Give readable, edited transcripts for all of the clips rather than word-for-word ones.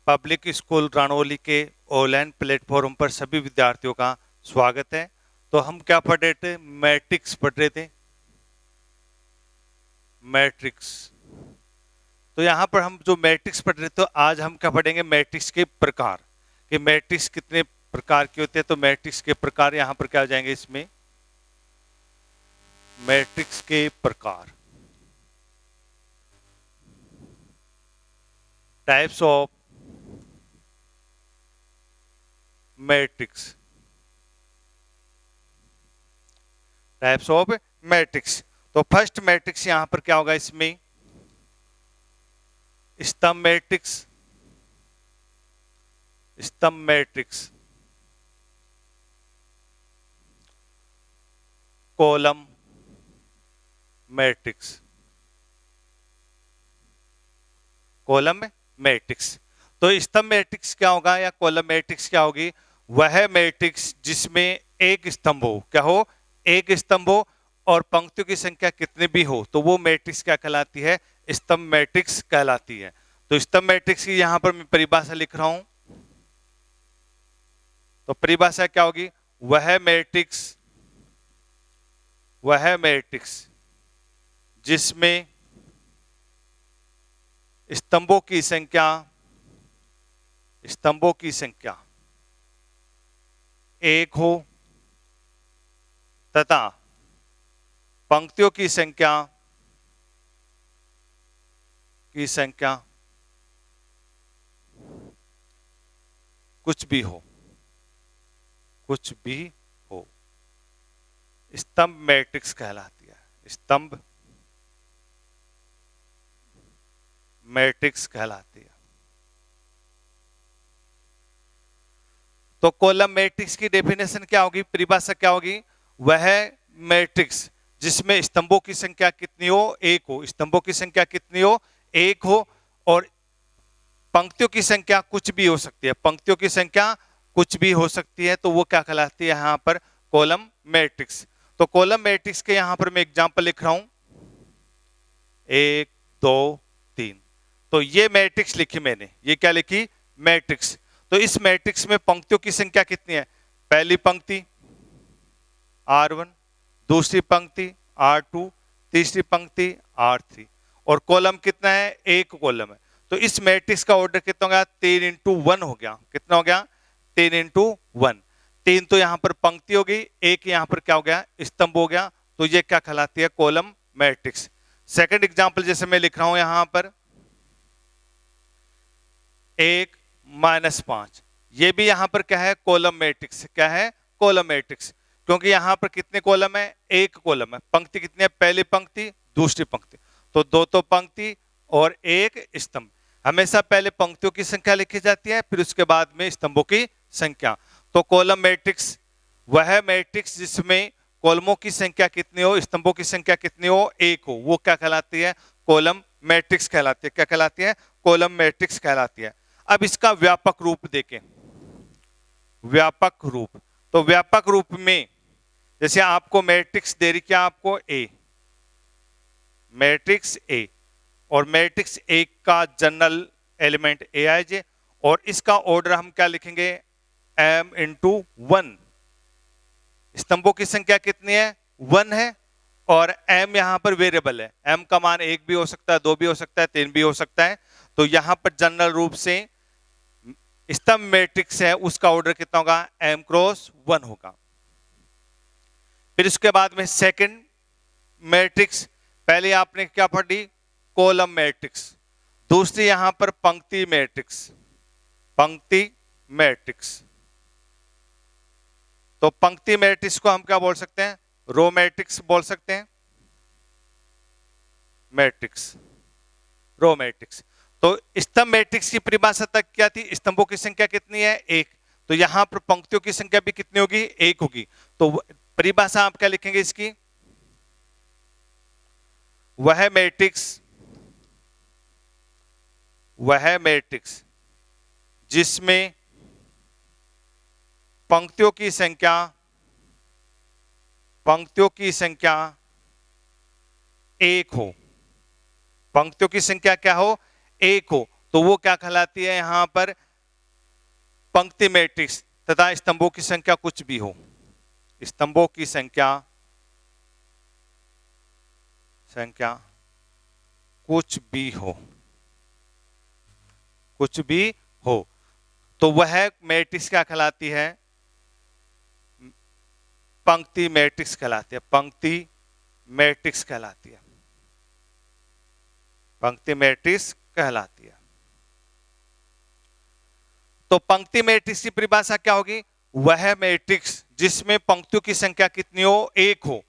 Public school राणौली के online platform पर सभी विद्यार्थियों का स्वागत है। तो हम क्या पढ़ रहे थे? मैट्रिक्स पढ़ रहे थे। मैट्रिक्स। तो यहाँ पर हम जो मैट्रिक्स पढ़ रहे थे, तो आज हम क्या पढ़ेंगे? मैट्रिक्स के प्रकार, कि मैट्रिक्स कितने प्रकार के होते हैं। तो मैट्रिक्स के प्रकार यहाँ पर क्या आ जाएंगे? इसमें मैट्रिक्स के प्रकार, types of matrix, types of matrix. तो फर्स्ट मैट्रिक्स यहां पर क्या होगा? इसमें स्तंभ मैट्रिक्स, स्तंभ matrix, column matrix, column matrix. तो स्तंभ मैट्रिक्स क्या होगा या कॉलम मैट्रिक्स क्या होगी? वह मैट्रिक्स जिसमें एक स्तंभ हो, क्या हो? एक स्तंभ हो और पंक्तियों की संख्या कितने भी हो, तो वो मैट्रिक्स क्या कहलाती है? स्तंभ मैट्रिक्स कहलाती है। तो स्तंभ मैट्रिक्स की यहां पर मैं परिभाषा लिख रहा हूं। तो परिभाषा क्या होगी? वह मैट्रिक्स, वह मैट्रिक्स जिसमें स्तंभों की संख्या, स्तंभों की संख्या एक हो तथा पंक्तियों की संख्या, की संख्या कुछ भी हो, कुछ भी हो, स्तंभ मैट्रिक्स कहलाती है। स्तंभ मैट्रिक्स कहलाती है। तो कॉलम मैट्रिक्स की डेफिनेशन क्या होगी? परिभाषा क्या होगी? वह मैट्रिक्स जिसमें स्तंभों की संख्या कितनी हो? एक हो। स्तंभों की संख्या कितनी हो? एक हो। और पंक्तियों की संख्या कुछ भी हो सकती है, पंक्तियों की संख्या कुछ भी हो सकती है। तो वो क्या कहलाती है यहां पर? Column matrix. तो कॉलम मैट्रिक्स के यहां पर मैं एग्जांपल लिख रहा हूं, 1 2 3। तो ये मैट्रिक्स लिखी मैंने, ये क्या लिखी? मैट्रिक्स। तो इस मैट्रिक्स में पंक्तियों की संख्या कितनी है? पहली पंक्ति R1, दूसरी पंक्ति R2, तीसरी पंक्ति R3, और कॉलम कितना है? एक कॉलम है। तो इस मैट्रिक्स का ऑर्डर कितना हो गया? 3 into 1 हो गया। कितना हो गया? 3 into 1। 3 तो यहां पर पंक्ति हो गई, एक यहां पर क्या हो गया? स्तंभ हो गया। तो ये क्या कहलाती है? Column matrix. सेकंड एग्जांपल जैसे मैं लिख रहा हूं यहां पर 1 -5, ये भी यहां पर क्या है? Column matrix. क्या है? Column matrix. क्योंकि यहां पर कितने कॉलम है? एक कॉलम है। पंक्ति कितनी है? पहली पंक्ति, दूसरी पंक्ति, तो दो पंक्ति और एक स्तंभ। हमेशा पहले पंक्तियों की संख्या लिखी जाती है, फिर उसके बाद में स्तंभों की संख्या। तो कॉलम मैट्रिक्स वह मैट्रिक्स जिसमें कॉलमों की संख्या कितनी हो, स्तंभों की संख्या कितनी हो? एक हो, वो क्या कहलाती है? कॉलम मैट्रिक्स कहलाती है। क्या कहलाती है? कॉलम मैट्रिक्स कहलाती है। अब इसका व्यापक रूप देखें, व्यापक रूप। तो व्यापक रूप में जैसे आपको मैट्रिक्स दे रही, क्या आपको? ए, मैट्रिक्स ए, और मैट्रिक्स ए का जनरल एलिमेंट ए आई जे, और इसका ऑर्डर हम क्या लिखेंगे? m×1। स्तंभों की संख्या कितनी है? 1 है, और m यहां पर वेरिएबल है। m का मान 1 भी हो सकता है, 2 भी हो सकता है, 3 भी हो सकता है। तो यहां पर जनरल रूप से स्तंभ मैट्रिक्स है, उसका ऑर्डर कितना होगा? m×1 होगा। फिर इसके बाद में सेकंड मैट्रिक्स, पहले आपने क्या पढ़ी? Column matrix. दूसरी यहां पर पंक्ति मैट्रिक्स, पंक्ति मैट्रिक्स। तो पंक्ति मैट्रिक्स को हम क्या बोल सकते हैं? रो मैट्रिक्स बोल सकते हैं। Matrix, row matrix. तो स्तंभ मैट्रिक्स की परिभाषा तक क्या थी? स्तंभों की संख्या कितनी है? एक। तो यहां पर पंक्तियों की संख्या भी कितनी होगी? एक होगी। तो परिभाषा आप क्या लिखेंगे इसकी? वह मैट्रिक्स, वह मैट्रिक्स जिसमें पंक्तियों की संख्या, पंक्तियों की संख्या एक हो, पंक्तियों की संख्या क्या हो? एक हो, तो वो क्या कहलाती है यहां पर पंक्ति मैट्रिक्स। तथा स्तंभों की संख्या कुछ भी हो, स्तंभों की संख्या कुछ भी हो, कुछ भी हो, तो वह मैट्रिक्स क्या कहलाती है, पंक्ति मैट्रिक्स कहलाती है, पंक्ति मैट्रिक्स कहलाती है, पंक्ति मैट्रिक्स कहलाती है। तो पंक्ति मैट्रिक्स की परिभाषा क्या होगी, वह मैट्रिक्स जिसमें पंक्तियों की संख्या कितनी हो, एक हो,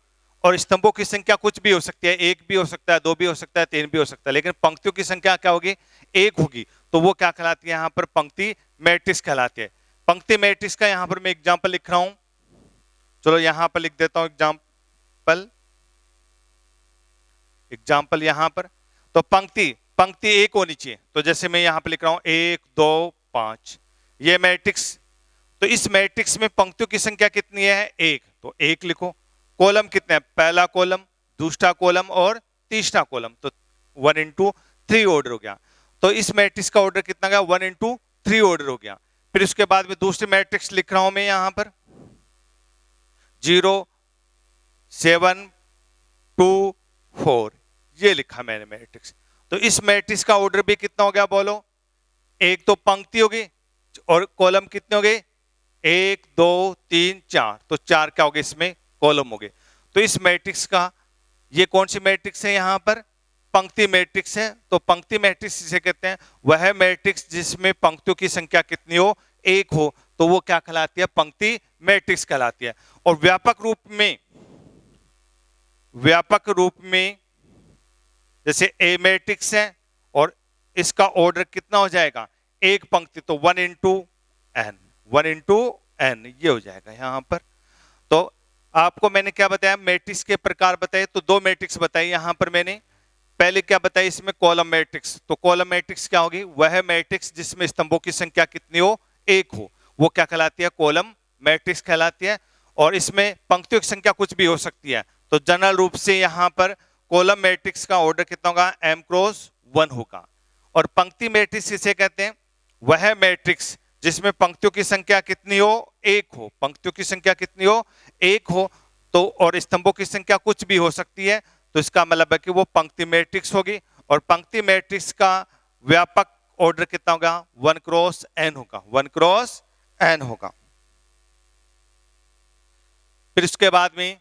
और स्तंभों की संख्या कुछ भी हो सकती है, एक भी हो सकता है, दो भी हो सकता है, तीन भी हो सकता है, लेकिन पंक्तियों की संख्या क्या होगी, एक होगी, तो वो क्या कहलाती है यहां पर पंक्ति मैट्रिक्स कहलाती है। पंक्ति मैट्रिक्स का यहां पर मैं एग्जांपल लिख रहा हूं, चलो यहां पर लिख देता हूं एग्जांपल यहां पर। तो पंक्ति एक होनी चाहिए, तो जैसे मैं यहां पर लिख रहा हूं 1 2 5, ये मैट्रिक्स। तो इस मैट्रिक्स में पंक्तियों की संख्या कितनी है, एक, तो एक लिखो। कॉलम कितने हैं, पहला कॉलम, दूसरा कॉलम और तीसरा कॉलम, तो 1 into 3 ऑर्डर हो गया। तो इस मैट्रिक्स का ऑर्डर कितना गया, 1 into 3 ऑर्डर हो गया। फिर उसके बाद में दूसरी मैट्रिक्स लिख रहा हूं मैं यहां पर 0 7 2 4, ये लिखा मैंने मैट्रिक्स। तो इस मैट्रिक्स का ऑर्डर भी कितना हो गया बोलो, एक तो पंक्ति होगी और कॉलम कितने हो गए, 1 2 3 4, तो 4 क्या हो गए इसमें कॉलम हो गए। तो इस मैट्रिक्स का, ये कौन सी मैट्रिक्स है यहां पर, पंक्ति मैट्रिक्स है। तो पंक्ति मैट्रिक्स जिसे कहते हैं वह मैट्रिक्स जिसमें पंक्तियों की संख्या कितनी हो, एक हो, तो वो क्या कहलाती है, पंक्ति मैट्रिक्स कहलाती है। और व्यापक रूप में जैसे ए मैट्रिक्स है और इसका ऑर्डर कितना हो जाएगा, एक पंक्ति, तो 1 into n, ये हो जाएगा यहां पर। तो आपको मैंने क्या बताया, मैट्रिक्स के प्रकार बताए, तो दो मैट्रिक्स बताई यहां पर मैंने। पहले क्या बताया इसमें, कॉलम मैट्रिक्स। तो कॉलम मैट्रिक्स क्या होगी, वह मैट्रिक्स जिसमें स्तंभों की संख्या कितनी हो, एक हो, वो क्या कहलाती है, कॉलम मैट्रिक्स कहलाती है। और इसमें पंक्तियों की संख्या कुछ भी हो सकती है। तो जनरल रूप से यहां पर कॉलम मैट्रिक्स का ऑर्डर कितना होगा, m क्रॉस 1 होगा। और पंक्ति मैट्रिक्स किसे कहते हैं, वह मैट्रिक्स जिसमें पंक्तियों की संख्या कितनी हो, एक हो, पंक्तियों की संख्या कितनी हो, एक हो, तो और स्तंभों की संख्या कुछ भी हो सकती है, तो इसका मतलब है कि वो पंक्ति मैट्रिक्स होगी। और पंक्ति मैट्रिक्स का व्यापक ऑर्डर कितना होगा, 1 क्रॉस n होगा, 1 क्रॉस n होगा। फिर इसके बाद में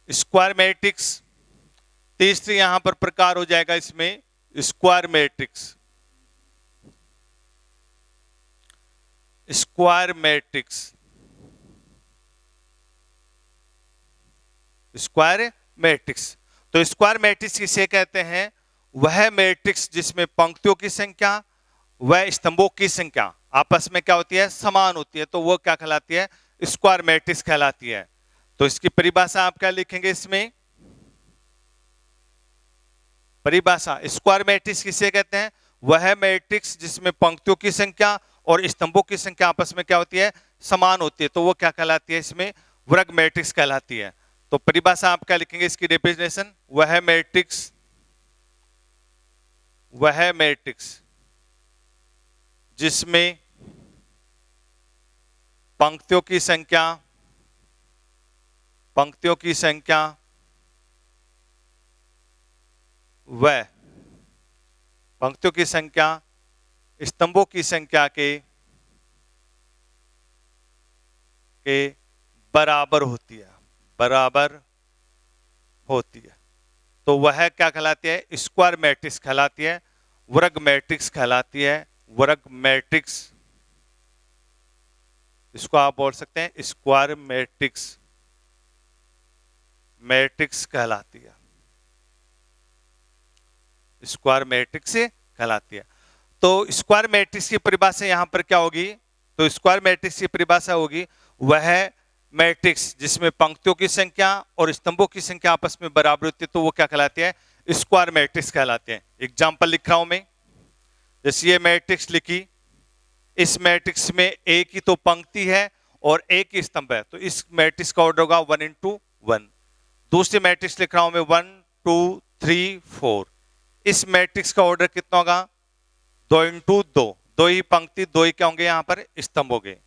स्क्वायर मैट्रिक्स, तीसरी यहां पर प्रकार हो जाएगा इसमें square matrix. Square matrix, square matrix. तो स्क्वायर मैट्रिक्स किसे कहते हैं, वह मैट्रिक्स जिसमें पंक्तियों की संख्या व स्तंभों की संख्या आपस में क्या होती है, समान होती है, तो वो क्या कहलाती है, स्क्वायर मैट्रिक्स कहलाती है। तो इसकी परिभाषा आप क्या लिखेंगे इसमें, परिभाषा, स्क्वायर मैट्रिक्स किसे कहते हैं, वह मैट्रिक्स जिसमें पंक्तियों की संख्या और स्तंभों की संख्या आपस में क्या होती है, समान होती है, तो वो क्या कहलाती है, इसमें वर्ग मैट्रिक्स कहलाती है। तो परिभाषा आप क्या लिखेंगे इसकी डेफिनेशन, वह मैट्रिक्स जिसमें पंक्तियों की संख्या व पंक्तियों की संख्या स्तंभों की संख्या के बराबर होती है, तो वह क्या कहलाती है, स्क्वायर मैट्रिक्स कहलाती है, वर्ग मैट्रिक्स कहलाती है, वर्ग मैट्रिक्स, इसको आप बोल सकते हैं स्क्वायर मैट्रिक्स कहलाती है, स्क्वायर मैट्रिक्स कहलाती है। तो स्क्वायर मैट्रिक्स की परिभाषा यहां पर क्या होगी, तो स्क्वायर मैट्रिक्स की परिभाषा होगी वह मैट्रिक्स जिसमें पंक्तियों की संख्या और स्तंभों की संख्या आपस में बराबर होती है, तो वो क्या कहलाती है, स्क्वायर मैट्रिक्स कहलाते हैं। एग्जांपल लिख रहा हूं मैं, जैसे ये मैट्रिक्स लिखी, इस मैट्रिक्स में एक ही तो पंक्ति है और एक ही स्तंभ है, तो इस मैट्रिक्स का ऑर्डर होगा 1 into 1। दूसरी मैट्रिक्स लिख रहा हूं मैं 1 2 3 4, इस मैट्रिक्स का ऑर्डर कितना होगा 2 into 2, दो ही पंक्ति, दो ही क्या होंगे यहाँ पर स्तंभ हो गए।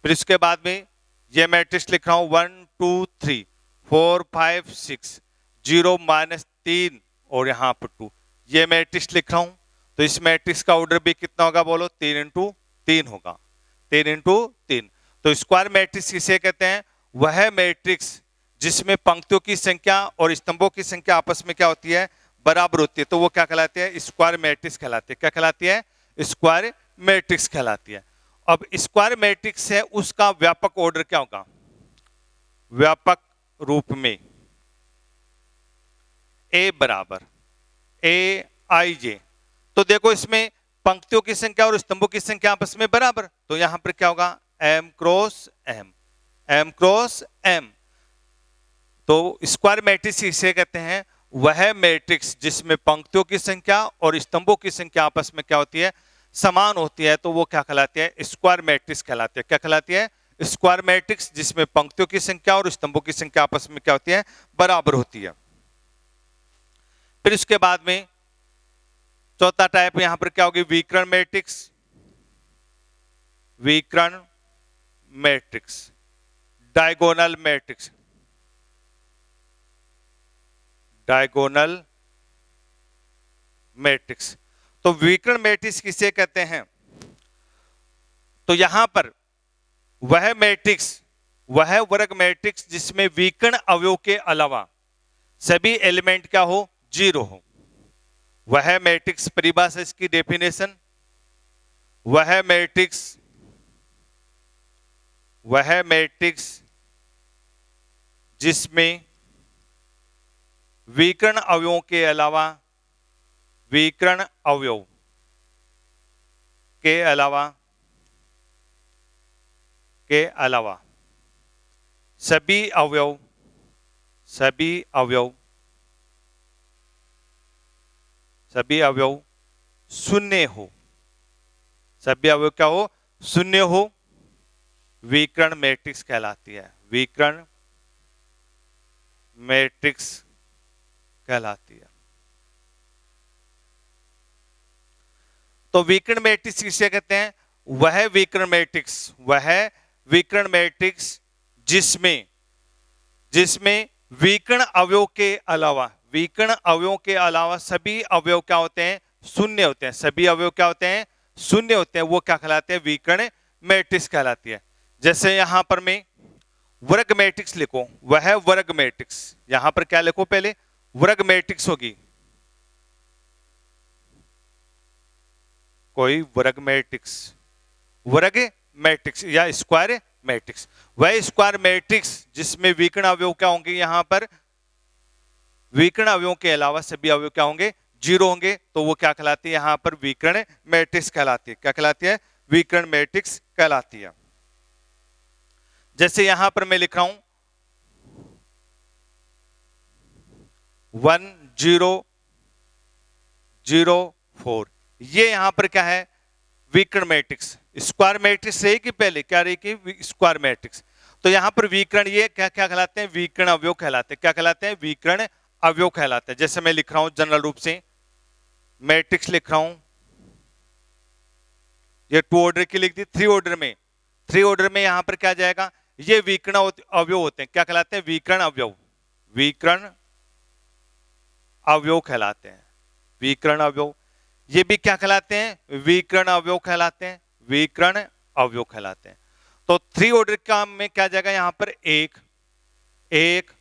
फिर इसके बाद में ये मैट्रिक्स लिख रहा हूं 1 2 3 4 5 6 0 -3 और यहाँ पर 2, ये मैट्रिक्स लिख रहा हूं, तो इस मैट्रिक्स का ऑर्डर भी कितना होगा बोलो 3 into 3 होगा, 3 into 3। तो स्क्वायर मैट्रिक्स किसे कहते हैं, वह मैट्रिक्स जिसमें पंक्तियों की संख्या और स्तंभों की संख्या आपस में क्या होती है, बराबर होती है, तो वो क्या कहलाती है, स्क्वायर मैट्रिक्स कहलाती है। क्या कहलाती है, स्क्वायर मैट्रिक्स कहलाती है। अब स्क्वायर मैट्रिक्स है उसका व्यापक ऑर्डर क्या होगा, व्यापक रूप में ए बराबर ए आई जे। तो देखो इसमें पंक्तियों की संख्या और स्तंभों की संख्या आपस में बराबर, तो यहां पर क्या होगा m cross m, m cross m। तो स्क्वायर मैट्रिक्स इसे कहते हैं वह मैट्रिक्स जिसमें पंक्तियों की संख्या और स्तंभों की संख्या आपस में क्या होती है, समान होती है, तो वो क्या कहलाती है, स्क्वायर मैट्रिक्स कहलाती है। क्या कहलाती है, स्क्वायर मैट्रिक्स जिसमें पंक्तियों की संख्या और स्तंभों की संख्या आपस में क्या होती है, बराबर होती है। फिर इसके बाद में चौथा टाइप यहां पर क्या होगी, विकर्ण मैट्रिक्स, विकर्ण matrix, diagonal matrix, diagonal matrix. तो विकर्ण मैट्रिक्स किसे कहते हैं, तो यहां पर वह मैट्रिक्स, वह वर्ग मैट्रिक्स जिसमें विकर्ण अवयव के अलावा सभी एलिमेंट क्या हो, जीरो हो, वह मैट्रिक्स। परिभाषा इसकी डेफिनेशन, वह मैट्रिक्स जिसमें विकर्ण अवयवों के अलावा, विकर्ण अवयव के अलावा सभी अवयव शून्य हो, सभी अवयव क्या हो, शून्य हो, विकर्ण मैट्रिक्स कहलाती है, विकर्ण मैट्रिक्स कहलाती है। तो विकर्ण मैट्रिक्स किसे कहते हैं, वह विकर्ण मैट्रिक्स जिसमें विकर्ण अवयव के अलावा सभी अवयव क्या होते हैं, शून्य होते हैं, सभी अवयव क्या होते हैं, शून्य होते हैं, वो क्या कहलाते हैं, विकर्ण मैट्रिक्स कहलाती है। जैसे यहां पर मैं वर्ग मैट्रिक्स लिखो, वह वर्ग मैट्रिक्स, यहां पर क्या लिखो, पहले वर्ग मैट्रिक्स होगी, कोई वर्ग मैट्रिक्स या स्क्वायर मैट्रिक्स, वह स्क्वायर मैट्रिक्स जिसमें विकर्ण अवयव क्या होंगे, यहां पर विकर्ण अवयवों के अलावा सभी अवयव क्या होंगे, जीरो होंगे, तो वो क्या कहलाती है, यहां पर विकर्ण मैट्रिक्स कहलाती है। क्या कहलाती है, विकर्ण मैट्रिक्स कहलाती है। जैसे यहां पर मैं लिख रहा हूं 1 0 0 4, ये यहां पर क्या है, विकर्ण मैट्रिक्स। स्क्वायर मैट्रिक्स रही कि पहले क्या रही कि स्क्वायर मैट्रिक्स, तो यहां पर विकर्ण ये क्या क्या कहलाते हैं, विकर्ण अवयव कहलाते हैं। क्या कहलाते हैं, विकर्ण अवयव कहलाते हैं। जैसे मैं लिख रहा हूं जनरल रूप से मैट्रिक्स लिख रहा हूं, ये 2 ऑर्डर की लिख दी, 3 ऑर्डर में यहां पर क्या जाएगा, ये विकर्ण अवयव होते हैं। क्या कहलाते हैं, विकर्ण अवयव कहलाते हैं, विकर्ण अवयव। ये भी क्या कहलाते हैं, विकर्ण अवयव कहलाते हैं, विकर्ण अवयव कहलाते हैं। तो 3 ऑर्डर का में क्या जाएगा, यहां पर 1 1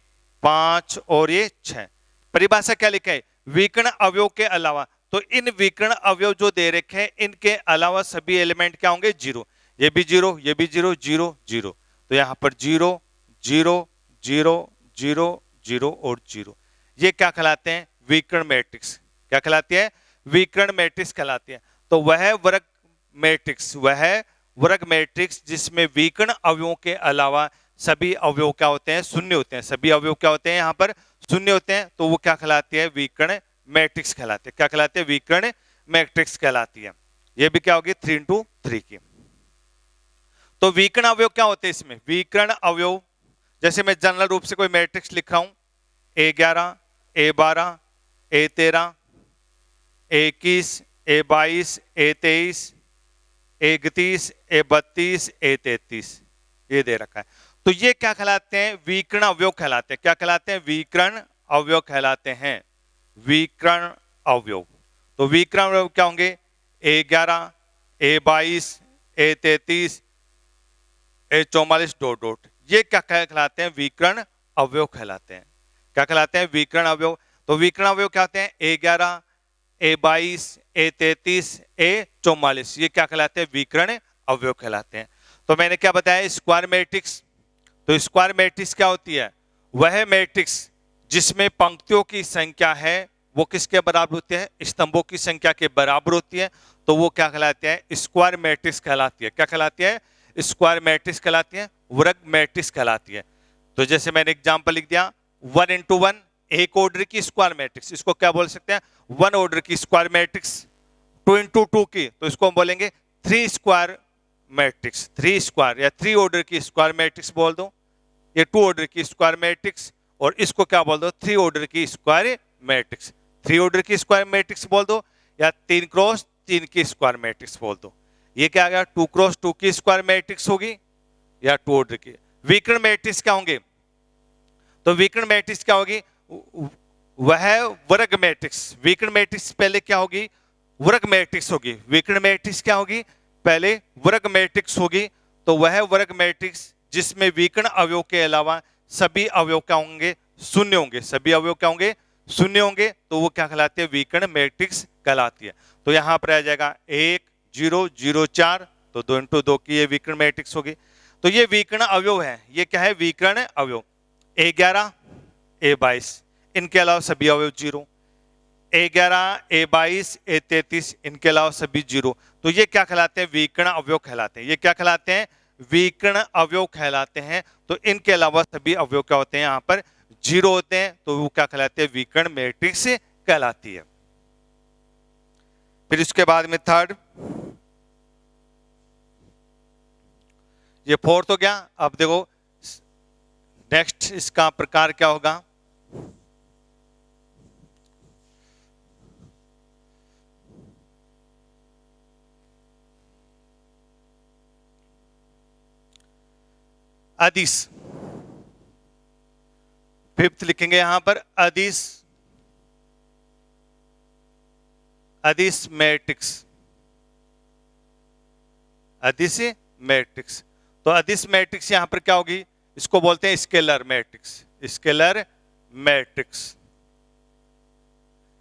5 और ये 6। परिभाषा क्या लिखा है, विकर्ण अवयव के अलावा, तो इन विकर्ण अवयव जो दे रखे हैं इनके अलावा सभी एलिमेंट क्या होंगे, जीरो, ये भी जीरो, ये भी जीरो, 0 0, तो यहां पर 0 0 0 0 0 और 0, ये क्या कहलाते हैं, विकर्ण मैट्रिक्स। क्या कहलाती है, विकर्ण मैट्रिक्स कहलाती है। तो वह वर्ग मैट्रिक्स जिसमें विकर्ण अवयवों के अलावा सभी अवयव क्या होते हैं, शून्य होते हैं, सभी अवयव क्या होते हैं, यहां पर शून्य होते हैं, तो वो क्या कहलाती है, विकर्ण मैट्रिक्स कहलाते हैं। क्या कहलाते हैं, विकर्ण मैट्रिक्स कहलाती है। ये भी क्या होगी 3 into 3 की। तो विकर्ण अवयव क्या होते हैं इसमें? विकर्ण अवयव जैसे मैं जनरल रूप से कोई मैट्रिक्स लिख रहा हूं, A11, A12, A13, A21, A22, A23, A31, A32, A33, ये दे रखा है। तो ये क्या कहलाते हैं? विकर्ण अवयव कहलाते हैं। क्या कहलाते हैं? विकर्ण अवयव कहलाते हैं। विकर्ण अवयव। तो विकर्ण अवयव क्या होंगे? A11, A22, A33, A44 dot dot, ये क्या कहलाते हैं? विकर्ण अवयव कहलाते हैं। क्या कहलाते हैं? विकर्ण अवयव। तो विकर्ण अवयव क्या होते हैं? A11, A22, A33, A44, ये क्या कहलाते हैं? विकर्ण अवयव कहलाते हैं। तो मैंने क्या बताया? Square matrix. तो स्क्वायर मैट्रिक्स क्या होती है? वह मैट्रिक्स जिसमें पंक्तियों की संख्या है वो किसके बराबर होती है? स्तंभों की संख्या के बराबर होती है। तो वो क्या कहलाते हैं? स्क्वायर मैट्रिक्स कहलाती है। क्या कहलाती है? स्क्वायर मैट्रिक्स कहलाती है, वर्ग मैट्रिक्स कहलाती है। तो जैसे मैंने एग्जांपल लिख दिया 1 into 1, एक ऑर्डर की स्क्वायर मैट्रिक्स, इसको क्या बोल सकते हैं? 1 ऑर्डर की स्क्वायर मैट्रिक्स। 2 into 2 की, तो इसको हम बोलेंगे 3 स्क्वायर मैट्रिक्स। 3 स्क्वायर या 3 ऑर्डर की स्क्वायर मैट्रिक्स बोल दो। ये 2 ऑर्डर की स्क्वायर मैट्रिक्स, और इसको क्या बोल दो? 3 ऑर्डर की स्क्वायर मैट्रिक्स। 3 ऑर्डर की स्क्वायर मैट्रिक्स बोल दो, या 3 क्रॉस 3 की स्क्वायर मैट्रिक्स बोल दो। ये क्या आ गया? 2 क्रॉस 2 की स्क्वायर मैट्रिक्स होगी, या 2 ऑर्डर की। विकर्ण मैट्रिक्स क्या होंगे? तो विकर्ण मैट्रिक्स क्या होगी? वह वर्ग मैट्रिक्स। विकर्ण मैट्रिक्स पहले क्या होगी? वर्ग मैट्रिक्स होगी। विकर्ण मैट्रिक्स क्या होगी? पहले वर्ग मैट्रिक्स होगी। तो वह वर्ग मैट्रिक्स जिसमें विकर्ण अवयव के अलावा सभी अवयव क्या होंगे? शून्य होंगे। सभी अवयव क्या होंगे? शून्य होंगे। तो वो क्या कहलाती है? विकर्ण मैट्रिक्स कहलाती है। तो यहां पर आ जाएगा 1 0 0 4, तो 2 into 2 की ये विकर्ण मैट्रिक्स होगी। तो ये विकर्ण अवयव है। ये क्या है? विकर्ण अवयव। A11, A22, इनके अलावा सभी अवयव 0। A11, A22, A33, इनके अलावा सभी 0। तो ये क्या कहलाते हैं? विकर्ण अवयव कहलाते हैं। ये क्या कहलाते हैं? विकर्ण अवयव कहलाते हैं। तो इनके अलावा सभी अवयव क्या होते हैं? यहां पर 0 होते हैं। तो वो क्या कहलाते हैं? विकर्ण मैट्रिक्स कहलाती है। फिर इसके बाद में थर्ड, ये फोर्थ हो गया। अब देखो नेक्स्ट इसका प्रकार क्या होगा? अदिश। फिफ्थ लिखेंगे यहां पर अदिश। अदिश मैट्रिक्स। अदिश मैट्रिक्स। तो अदिश मैट्रिक्स यहां पर क्या होगी? इसको बोलते हैं scalar matrix. Scalar matrix.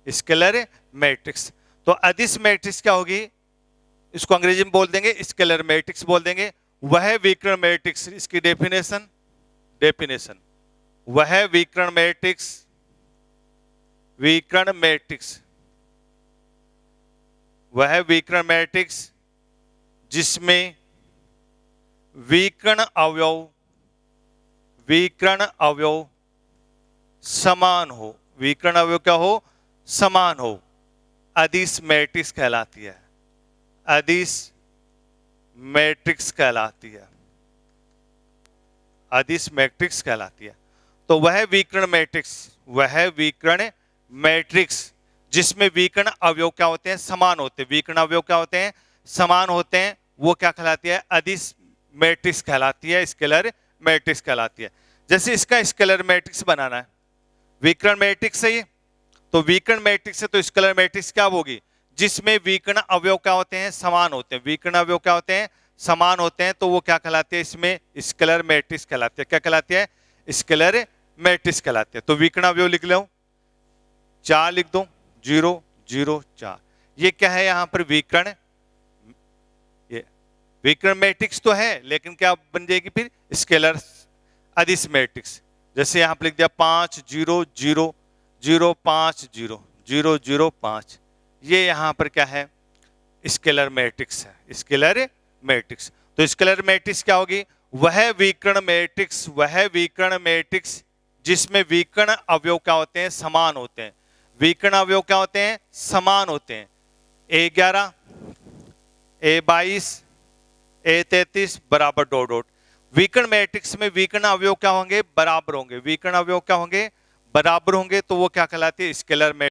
Scalar matrix. तो अदिश मैट्रिक्स क्या होगी? इसको अंग्रेजी में बोल देंगे स्केलर मैट्रिक्स बोल देंगे। वह विकर्ण मैट्रिक्स, इसकी डेफिनेशन, डेफिनेशन, वह विकर्ण मैट्रिक्स, विकर्ण मैट्रिक्स, वह विकर्ण मैट्रिक्स जिसमें विकर्ण अवयव, विकर्ण अवयव समान हो। विकर्ण अवयव क्या हो? समान हो। अदिश मैट्रिक्स कहलाती है। अदिश मैट्रिक्स कहलाती है। अदिश मैट्रिक्स कहलाती है। तो वह विकर्ण मैट्रिक्स, वह विकर्ण मैट्रिक्स जिसमें विकर्ण अवयव क्या होते हैं? समान होते हैं। विकर्ण अवयव क्या होते हैं? समान होते हैं। वो क्या कहलाती है? अदिश मैट्रिक्स कहलाती है। स्केलर मैट्रिक्स कहलाती है। जैसे इसका स्केलर मैट्रिक्स बनाना है, विकर्ण मैट्रिक्स से ही, तो विकर्ण मैट्रिक्स से तो स्केलर मैट्रिक्स क्या होगी? जिसमें विकर्ण अवयव क्या होते हैं? समान होते हैं। विकर्ण अवयव क्या होते हैं? समान होते हैं। तो वो क्या कहलाती है? इसमें स्केलर मैट्रिक्स कहलाती है। क्या कहलाती है? स्केलर मैट्रिक्स कहलाती है। तो विकर्ण अवयव लिख लो, 4 लिख दो, 0 0 4। ये क्या है? यहां पर विकर्ण, ये विकर्ण मैट्रिक्स तो है, लेकिन क्या बन जाएगी फिर? स्केलर अदिश मैट्रिक्स। जैसे यहां पर लिख दिया 5 0 0 0 5 0 0 0 5, ये यहां पर क्या है? स्केलर मैट्रिक्स है। Scalar matrix. तो स्केलर मैट्रिक्स क्या होगी? वह विकर्ण मैट्रिक्स, वह विकर्ण मैट्रिक्स जिसमें विकर्ण अवयव क्या होते हैं? समान होते हैं। विकर्ण अवयव क्या होते हैं? समान होते हैं। A11, A22 A33 बराबर डॉट डॉट। विकर्ण मैट्रिक्स में विकर्ण अवयव क्या होंगे? बराबर होंगे। विकर्ण अवयव क्या होंगे? बराबर होंगे, तो वो क्या कहलाती है? Scalar matrix.